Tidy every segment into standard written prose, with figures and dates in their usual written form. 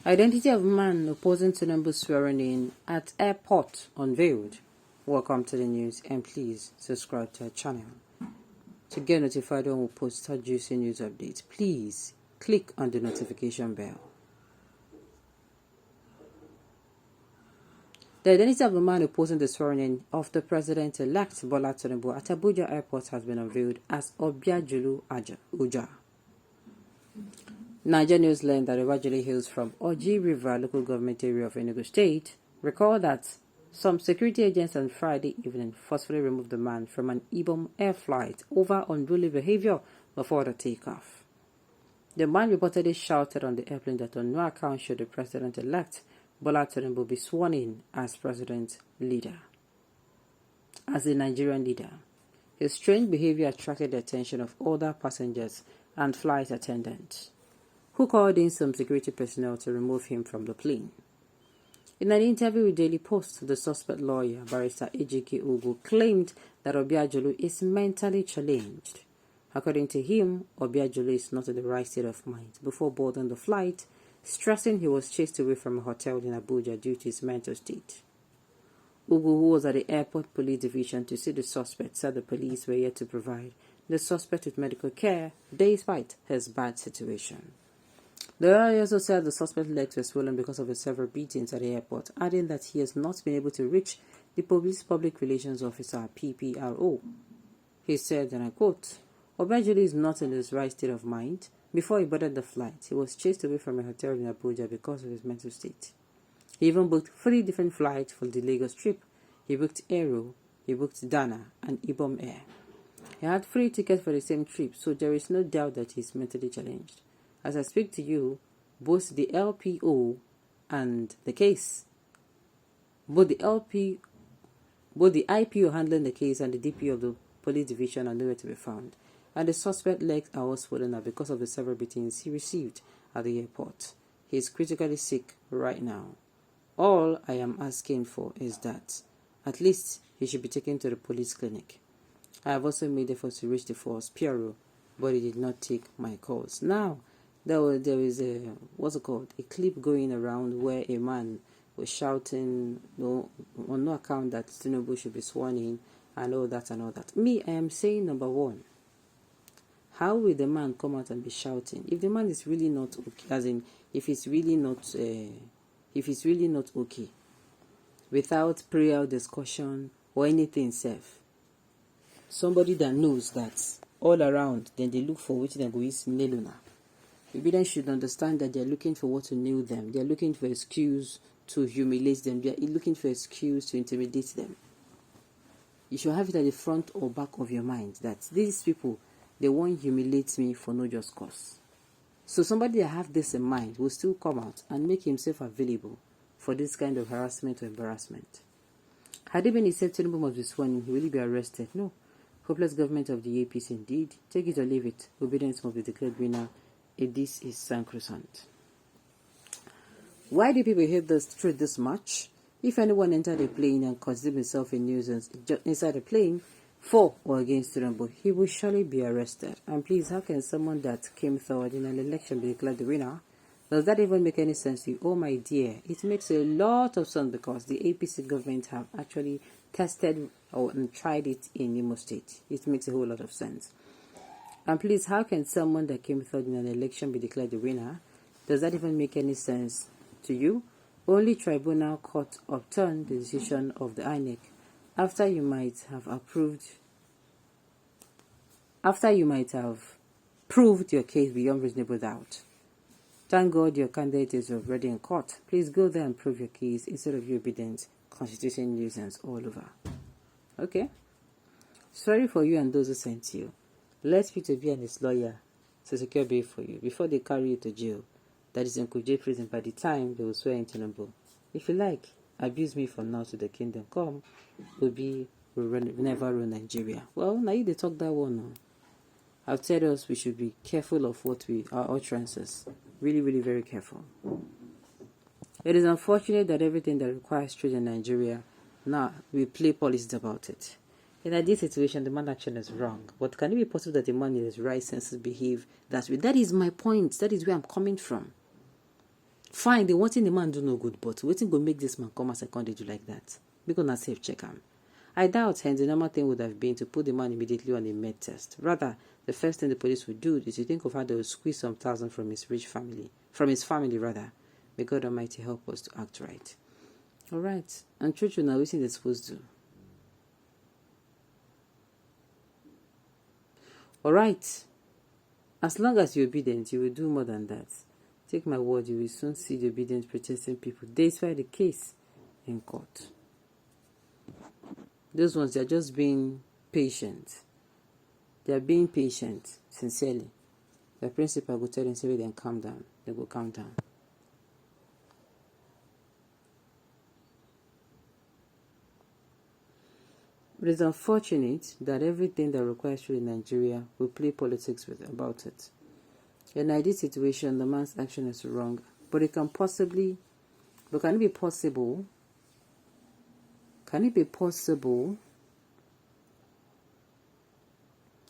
Identity of man opposing Tinubu'S swearing in at airport unveiled. Welcome to the news, and please subscribe to our channel. To get notified when we post such juicy news updates, please click on the notification bell. The identity of the man opposing the swearing in of the president-elect Bola Tinubu at Abuja Airport has been unveiled as Obiajulu Uja. Niger News learned that Obiajulu hails from Oji River local government area of Enugu State. Recall that some security agents on Friday evening forcefully removed the man from an Ibom air flight over unruly behavior before the takeoff. The man reportedly shouted on the airplane that on no account should the president-elect Bola Tinubu be sworn in as as the Nigerian leader. His strange behavior attracted the attention of other passengers and flight attendants, who called in some security personnel to remove him from the plane. In an interview with Daily Post, the suspect lawyer, Barrister Ejike Ugu, claimed that Obiajulu is mentally challenged. According to him, Obiajulu is not in the right state of mind before boarding the flight, stressing he was chased away from a hotel in Abuja due to his mental state. Ugu, who was at the airport police division to see the suspect, said the police were yet to provide the suspect with medical care despite his bad situation. The lawyer also said the suspect's legs were swollen because of his several beatings at the airport, adding that he has not been able to reach the police public relations officer, PPRO. He said, and I quote, Obiajulu is not in his right state of mind. Before he boarded the flight, he was chased away from a hotel in Abuja because of his mental state. He even booked 3 different flights for the Lagos trip. He booked Aero, he booked Dana, and Ibom Air. He had 3 tickets for the same trip, so there is no doubt that he is mentally challenged. As I speak to you, both the LPO and the case, both the IPO handling the case and the DPO of the police division are nowhere to be found, and the suspect's legs are all swollen up because of the several beatings he received at the airport. He is critically sick right now. All I am asking for is that at least he should be taken to the police clinic. I have also made efforts to reach the force PRO, but he did not take my calls. Now, there is a clip going around where a man was shouting on no account that Tinubu should be sworn in and all that and all that. Me, I am saying number one, how will the man come out and be shouting if the man is really not okay? As in, if it's really not okay, without prayer, discussion, or anything safe. Somebody that knows that all around, then they look for which they go is Neluna. Maybe should understand that they are looking for what to nail them. They are looking for excuse to humiliate them. They are looking for excuse to intimidate them. You should have it at the front or back of your mind that these people, they won't humiliate me for no just cause. So somebody that have this in mind will still come out and make himself available for this kind of harassment or embarrassment. Had it been he said Tinubu must be sworn in, he will be arrested. No. Hopeless government of the APC indeed. Take it or leave it. Obedience must be declared winner. This is sacrosanct. Why do people hate this truth this much? If anyone entered a plane and considered himself a nuisance inside the plane, for or against Tinubu, he will surely be arrested. And please, how can someone that came forward in an election be declared the winner? Does that even make any sense to you? Oh my dear, it makes a lot of sense because the APC government have actually tested and tried it in Imo State. It makes a whole lot of sense. And please, how can someone that came third in an election be declared the winner? Does that even make any sense to you? Only tribunal court overturned the decision of the INEC after you might have proved your case beyond reasonable doubt. Thank God your candidate is already in court. Please go there and prove your case instead of your obedient constitution nuisance all over. Okay? Sorry for you and those who sent you. Let P2B and his lawyer to secure bail for you before they carry you to jail. That is in Kuje prison by the time they will swear in Tinubu. If you like, abuse me from now to the kingdom come. Obi will never run Nigeria. Well, now you they talk that one now. I've told us we should be careful of our utterances. Really, really very careful. It is unfortunate that everything that requires truth in Nigeria, now we play politics about it. In this situation, the man action is wrong. But can it be possible that the man in his right senses behave that way? That is my point. That is where I'm coming from. Fine, they wanting the man do no good, but waiting go make this man come as second do like that. Because na safe check him. I doubt hence the normal thing would have been to put the man immediately on a med test. Rather, the first thing the police would do is to think of how they would squeeze some thousand from his rich family. From his family, rather. May God Almighty help us to act right. Alright. And church now, what they're supposed to do? Alright. As long as you're obedient, you will do more than that. Take my word, you will soon see the obedient protesting people. Despite the case in court. Those ones, they are just being patient. They are being patient, sincerely. The principal will tell them, say, then calm down. They go calm down. It is unfortunate that everything that requires trade in Nigeria will play politics with about it. In ideal situation, the man's action is wrong, but it can possibly, but can it be possible? Can it be possible?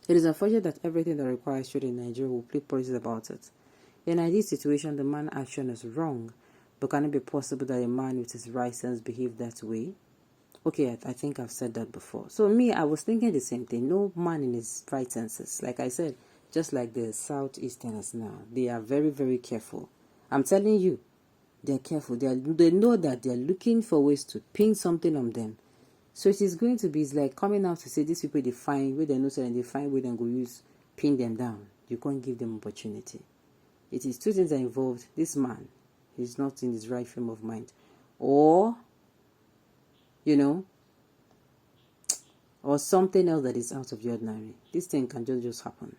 It is unfortunate that everything that requires trade in Nigeria will play politics about it. In ideal situation, the man's action is wrong, but can it be possible that a man with his right sense behave that way? Okay, I think I've said that before. So me, I was thinking the same thing. No man in his right senses. Like I said, just like the Southeasterners now, they are very, very careful. I'm telling you, they're careful. They know that they're looking for ways to pin something on them. So it is going to be, it's like coming out to say these people they find where they know and they find where they go use, pin them down. You can't give them opportunity. It is two things that are involved. This man, he's not in his right frame of mind. Or or something else that is out of the ordinary. This thing can just happen.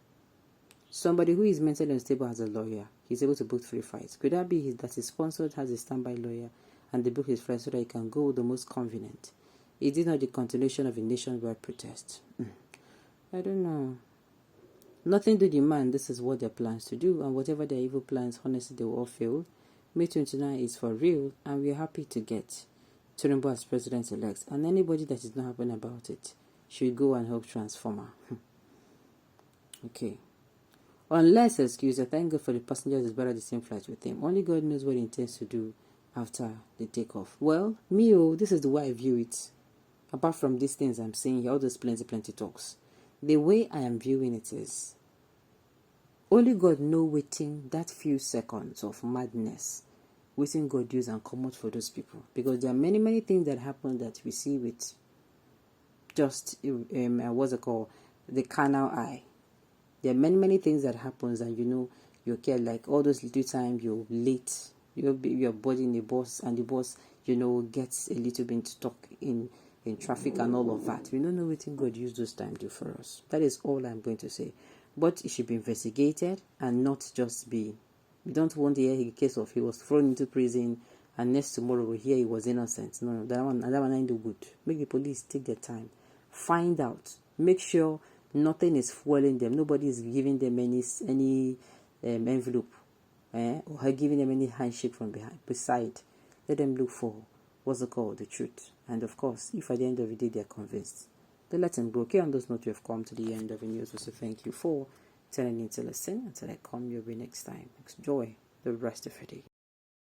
Somebody who is mentally unstable as a lawyer, he's able to book 3 fights. Could that be that his sponsor has a standby lawyer and they book his friend so that he can go the most convenient? Is it not the continuation of a nationwide protest? I don't know. Nothing to demand. This is what their plans to do, and whatever their evil plans, honestly, they will all fail. May 29 is for real, and we're happy to get Tinubu'S president-elect, and anybody that is not happy about it should go and help transform her. Okay. Unless excuse, I thank God for the passengers is better the same flight with him. Only God knows what he intends to do after the takeoff. Well, this is the way I view it. Apart from these things I'm saying here, all those plenty talks. The way I am viewing it is, only God know waiting that few seconds of madness waiting God use and come out for those people, because there are many things that happen that we see with just what's it called, the carnal eye. There are many things that happens, and you care, like all those little time you're late, you're boarding the bus, and the bus gets a little bit stuck in traffic and all of that. We don't know what God used those time do for us. That is all I'm going to say. But it should be investigated and not just be. We don't want to hear a case of he was thrown into prison and next tomorrow we hear he was innocent. No, that one ain't do good. Make the police take their time. Find out. Make sure nothing is fueling them. Nobody is giving them any envelope. Or giving them any handshake from beside. Let them look for what's it called, the truth. And of course, if at the end of the day they are convinced, then let them go. Okay, on those notes, we have come to the end of the news. So thank you for turning in to listen. Until I come your way next time. Enjoy the rest of your day.